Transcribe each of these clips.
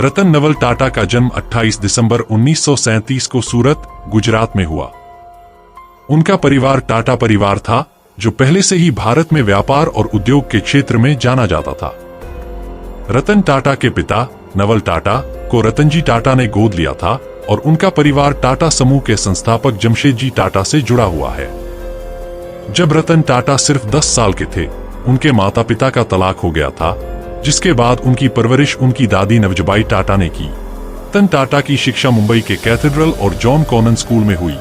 रतन नवल टाटा का जन्म 28 दिसंबर 1937 को सूरत, गुजरात में हुआ। उनका परिवार टाटा परिवार था, जो पहले से ही भारत में व्यापार और उद्योग के क्षेत्र में जाना जाता था। रतन टाटा के पिता नवल टाटा को रतनजी टाटा ने गोद लिया था और उनका परिवार टाटा समूह के संस्थापक जमशेदजी टाटा से जुड़ा हुआ है। जब रतन टाटा सिर्फ 10 साल के थे, उनके माता पिता का तलाक हो गया था, जिसके बाद उनकी परवरिश उनकी दादी नवजबाई टाटा ने की। रतन टाटा की शिक्षा मुंबई के कैथेड्रल और जॉन कॉनन स्कूल में हुई।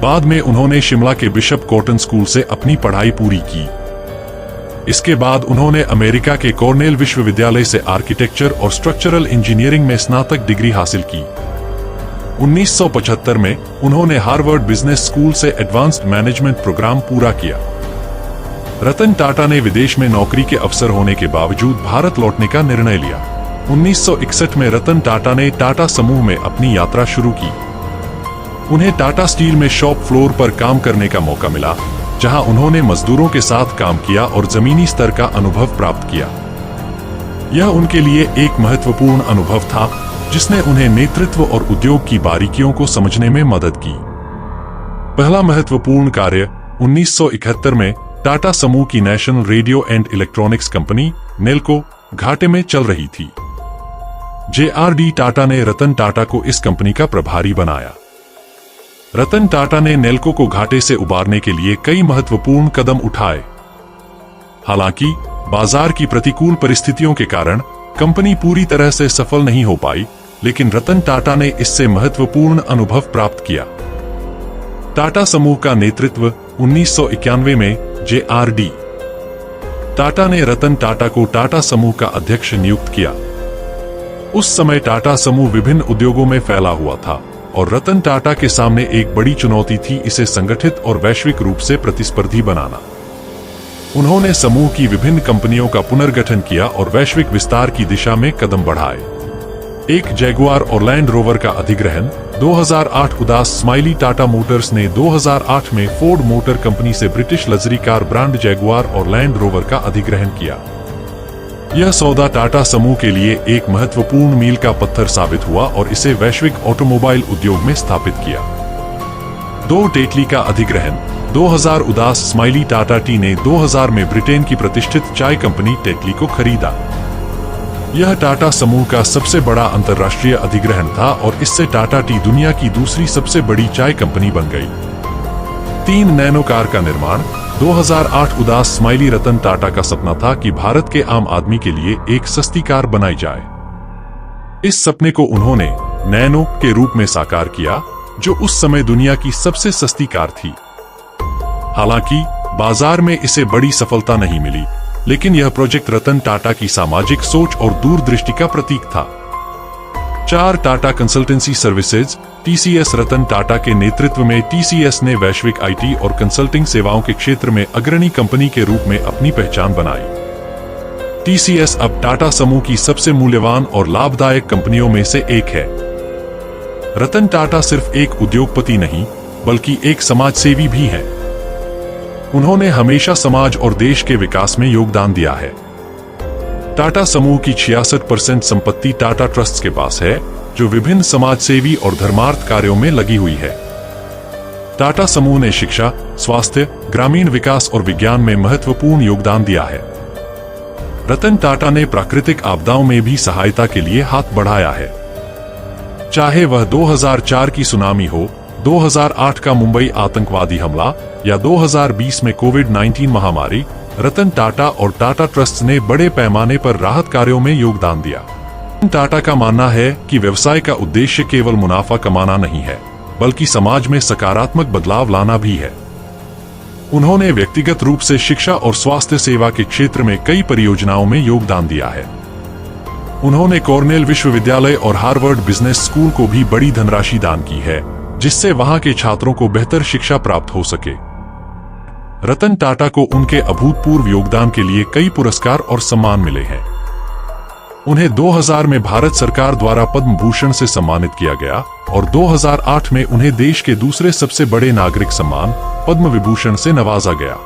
बाद में उन्होंने शिमला के बिशप कॉटन स्कूल से अपनी पढ़ाई पूरी की। इसके बाद उन्होंने अमेरिका के कॉर्नेल विश्वविद्यालय से आर्किटेक्चर और स्ट्रक्चरल इंजीनियरिंग में स्नातक डिग्री हासिल की। 1975 में उन्होंने हार्वर्ड बिजनेस स्कूल से एडवांस्ड मैनेजमेंट प्रोग्राम पूरा किया। रतन टाटा ने विदेश में नौकरी के अवसर होने के बावजूद भारत लौटने का निर्णय लिया। 1961 में रतन टाटा ने टाटा समूह में अपनी यात्रा शुरू की। उन्हें टाटा स्टील में शॉप फ्लोर पर काम करने का मौका मिला, जहां उन्होंने मजदूरों के साथ काम किया और जमीनी स्तर का अनुभव प्राप्त किया। यह उनके लिए एक महत्वपूर्ण अनुभव था, जिसने उन्हें नेतृत्व और उद्योग की बारीकियों को समझने में मदद की। पहला महत्वपूर्ण कार्य 1971 में टाटा समूह की national radio and electronics company Nelco घाटे में चल रही थी। JRD टाटा ने रतन टाटा को इस कंपनी का प्रभारी बनाया। रतन टाटा ने नेल्को को घाटे से उबारने के लिए कई महत्वपूर्ण कदम उठाए। हालांकि बाजार की प्रतिकूल परिस्थितियों के कारण कंपनी पूरी तरह से सफल नहीं हो पाई, लेकिन रतन टाटा ने इससे महत्वपूर्ण अनुभव प्राप्त किया। टाटा समूह का नेतृत्व 1991 में JRD टाटा ने रतन टाटा को टाटा समूह का अध्यक्ष नियुक्त किया। उस समय टाटा समूह विभिन्न उद्योगों में फैला हुआ था और रतन टाटा के सामने एक बड़ी चुनौती थी इसे संगठित और वैश्विक रूप से प्रतिस्पर्धी बनाना। उन्होंने समूह की विभिन्न कंपनियों का पुनर्गठन किया और वैश्विक विस्तार की दिशा में कदम बढ़ाए। एक जैगुआर और लैंड रोवर का अधिग्रहण 2008 उदास स्माइली टाटा मोटर्स ने 2008 में फोर्ड मोटर कंपनी से British luxury car brand Jaguar और लैंड रोवर का अधिग्रहण किया। यह सौदा टाटा समूह के लिए एक महत्वपूर्ण मील का पत्थर साबित हुआ और इसे वैश्विक ऑटोमोबाइल उद्योग में स्थापित किया। 2 टेटली का अधिग्रहण 2000 उदास स्माइली टाटा टी ने 2000 में ब्रिटेन की प्रतिष्ठित चाय कंपनी टेटली को खरीदा। यह टाटा समूह का सबसे बड़ा अंतर्राष्ट्रीय अधिग्रहण था और इससे टाटा टी दुनिया की दूसरी सबसे बड़ी चाय कंपनी बन गई। 3 नैनो कार का निर्माण 2008 उदास स्माइली रतन टाटा का सपना था कि भारत के आम आदमी के लिए एक सस्ती कार बनाई जाए। इस सपने को उन्होंने नैनो के रूप में साकार किया, जो उस समय दुनिया की सबसे सस्ती कार थी। हालांकि बाजार में इसे बड़ी सफलता नहीं मिली, लेकिन यह प्रोजेक्ट रतन टाटा की सामाजिक सोच और दूरदृष्टि का प्रतीक था। 4 Tata consultancy services TCS Ratan Tata के नेतृत्व में TCS ने वैश्विक IT और कंसल्टिंग सेवाओं के क्षेत्र में अग्रणी कंपनी के रूप में अपनी पहचान बनाई। TCS अब टाटा समूह की सबसे मूल्यवान और लाभदायक कंपनियों में से एक है। रतन टाटा सिर्फ एक उद्योगपति नहीं, बल्कि एक समाजसेवी भी हैं। उन्होंने हमेशा समाज और देश के विकास में योगदान दिया है। टाटा समूह की 66% संपत्ति टाटा ट्रस्ट के पास है, जो विभिन्न समाजसेवी और धर्मार्थ कार्यों में लगी हुई है। टाटा समूह ने शिक्षा, स्वास्थ्य, ग्रामीण विकास और विज्ञान में महत्वपूर्ण योगदान दिया है। रतन टाटा ने प्राकृतिक आपदाओं में भी सहायता के लिए हाथ बढ़ाया है। चाहे वह 2004 की सुनामी हो, 2008 का मुंबई आतंकवादी हमला या 2020 में कोविड-19 महामारी, रतन टाटा और टाटा ट्रस्ट ने बड़े पैमाने पर राहत कार्यों में योगदान दिया। रतन टाटा का मानना है कि व्यवसाय का उद्देश्य केवल मुनाफा कमाना नहीं है, बल्कि समाज में सकारात्मक बदलाव लाना भी है। उन्होंने व्यक्तिगत रूप से शिक्षा और स्वास्थ्य सेवा के क्षेत्र में कई परियोजनाओं में योगदान दिया है। उन्होंने कॉर्नेल विश्वविद्यालय और हार्वर्ड बिजनेस स्कूल को भी बड़ी धनराशि दान की है, जिससे वहां के छात्रों को बेहतर शिक्षा प्राप्त हो सके। रतन टाटा को उनके अभूतपूर्व योगदान के लिए कई पुरस्कार और सम्मान मिले हैं। उन्हें 2000 में भारत सरकार द्वारा पद्म भूषण से सम्मानित किया गया और 2008 में उन्हें देश के दूसरे सबसे बड़े नागरिक सम्मान पद्म विभूषण से नवाजा गया।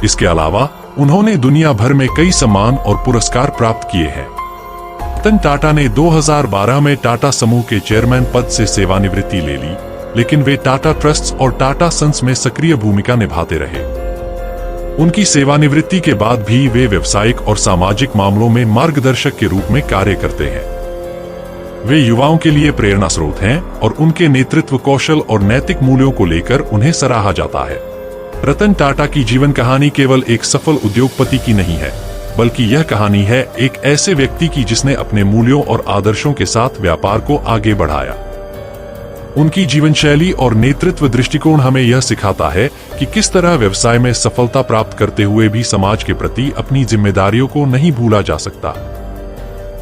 इसके अलावा उन्होंने दुनिया भर में कई सम्मान और पुरस्कार प्राप्त किए हैं। रतन टाटा ने 2012 में टाटा समूह के चेयरमैन पद से सेवानिवृत्ति ले ली, लेकिन वे टाटा ट्रस्ट्स और टाटा सन्स में सक्रिय भूमिका निभाते रहे। उनकी सेवानिवृत्ति के बाद भी वे व्यावसायिक और सामाजिक मामलों में मार्गदर्शक के रूप में कार्य करते हैं। वे युवाओं के लिए प्रेरणा स्रोत हैं और उनके नेतृत्व कौशल और नैतिक मूल्यों को लेकर उन्हें सराहा जाता है। रतन टाटा की जीवन कहानी केवल एक सफल उद्योगपति की नहीं है, बल्कि यह कहानी है एक ऐसे व्यक्ति की जिसने अपने मूल्यों और आदर्शों के साथ व्यापार को आगे बढ़ाया। उनकी जीवन शैली और नेतृत्व दृष्टिकोण हमें यह सिखाता है कि किस तरह व्यवसाय में सफलता प्राप्त करते हुए भी समाज के प्रति अपनी जिम्मेदारियों को नहीं भूला जा सकता।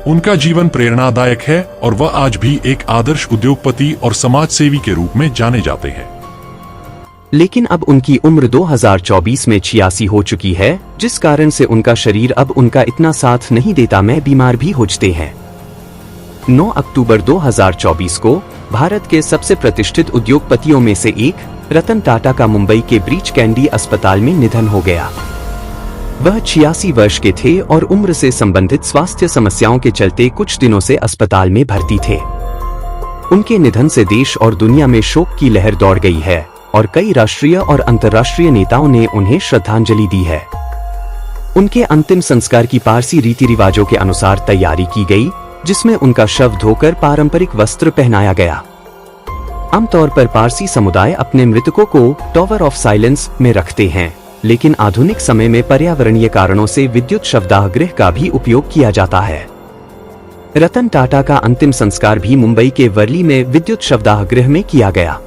उनका जीवन प्रेरणादायक है और वह आज भी एक आदर्श उद्योगपति और समाजसेवी के रूप में जाने जाते हैं। लेकिन अब उनकी उम्र 2024 में 86 हो चुकी है, जिस कारण से उनका शरीर अब उनका इतना साथ नहीं देता, में बीमार भी हो चुके हैं। 9 अक्टूबर 2024 को भारत के सबसे प्रतिष्ठित उद्योगपतियों में से एक रतन टाटा का मुंबई के ब्रीच कैंडी अस्पताल में निधन हो गया। वह 86 वर्ष के थे और उम्र से संबंधित स्वास्थ्य समस्याओं के चलते कुछ दिनों से अस्पताल में भर्ती थे। उनके निधन से देश और दुनिया में शोक की लहर दौड़ गई है और कई राष्ट्रीय और अंतर्राष्ट्रीय नेताओं ने उन्हें श्रद्धांजलि दी है। उनके अंतिम संस्कार की पारसी रीति रिवाजों के अनुसार तैयारी की गई, जिसमें उनका शव धोकर पारंपरिक वस्त्र पहनाया गया। आमतौर पर पारसी समुदाय अपने मृतकों को टॉवर ऑफ साइलेंस में रखते हैं, लेकिन आधुनिक समय में पर्यावरणीय कारणों से विद्युत शवदाह गृह का भी उपयोग किया जाता है। रतन टाटा का अंतिम संस्कार भी मुंबई के वर्ली में विद्युत शवदाह गृह में किया गया।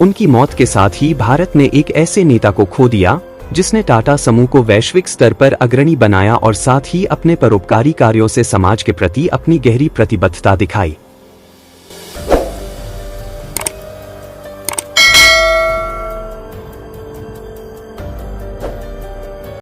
उनकी मौत के साथ ही भारत ने एक ऐसे नेता को खो दिया जिसने टाटा समूह को वैश्विक स्तर पर अग्रणी बनाया और साथ ही अपने परोपकारी कार्यों से समाज के प्रति अपनी गहरी प्रतिबद्धता दिखाई।